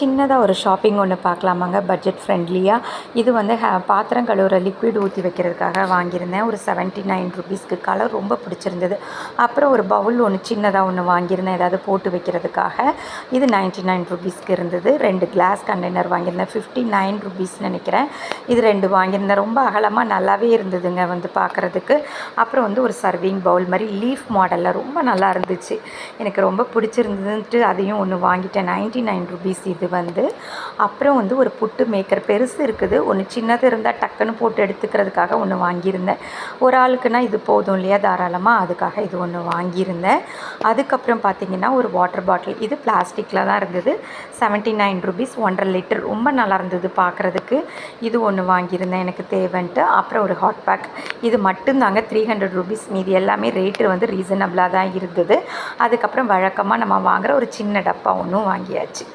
சின்னதாக ஒரு ஷாப்பிங் ஒன்று பார்க்கலாமாங்க, பட்ஜெட் ஃப்ரெண்ட்லியாக. இது வந்து பாத்திரம் கழுவுற லிக்விட் ஊற்றி வைக்கிறதுக்காக வாங்கியிருந்தேன். ஒரு 79 ருபீஸ்க்கு. கலர் ரொம்ப பிடிச்சிருந்தது. அப்புறம் ஒரு பவுல் ஒன்று சின்னதாக ஒன்று வாங்கியிருந்தேன், ஏதாவது போட்டு வைக்கிறதுக்காக. இது 99 ருபீஸ்க்கு இருந்தது. 2 கிளாஸ் கண்டெய்னர் வாங்கியிருந்தேன், 59 ருபீஸ் நினைக்கிறேன். இது 2 வாங்கியிருந்தேன். ரொம்ப அகலமாக நல்லாவே இருந்ததுங்க வந்து பார்க்குறதுக்கு. அப்புறம் வந்து ஒரு சர்விங் பவுல் மாதிரி லீஃப் மாடலில் ரொம்ப நல்லா இருந்துச்சு, எனக்கு ரொம்ப பிடிச்சிருந்ததுன்ட்டு அதையும் ஒன்று வாங்கிட்டேன். 99 ருபீஸ் இது வந்து. அப்புறம் வந்து ஒரு புட்டு மேக்கர் பெருசு இருக்குது, ஒன்று சின்னது இருந்தால் டக்குன்னு போட்டு எடுத்துக்கிறதுக்காக ஒன்று வாங்கியிருந்தேன். ஒரு ஆளுக்குன்னா இது போதும் இல்லையா, தாராளமாக, அதுக்காக இது ஒன்று வாங்கியிருந்தேன். அதுக்கப்புறம் பார்த்திங்கன்னா ஒரு வாட்டர் பாட்டில், இது பிளாஸ்டிக்கில் தான் இருந்தது, 79 ருபீஸ், 1.5 லிட்டர், ரொம்ப நல்லா இருந்தது பார்க்குறதுக்கு. இது ஒன்று வாங்கியிருந்தேன் எனக்கு தேவைன்ட்டு. அப்புறம் ஒரு ஹாட் பேக், இது மட்டும்தாங்க 300 ருபீஸ். மீதி எல்லாமே ரேட்டு வந்து ரீசனபிளாக தான் இருந்தது. அதுக்கப்புறம் வழக்கமாக நம்ம வாங்குகிற ஒரு சின்ன டப்பா ஒன்றும் வாங்கியாச்சு.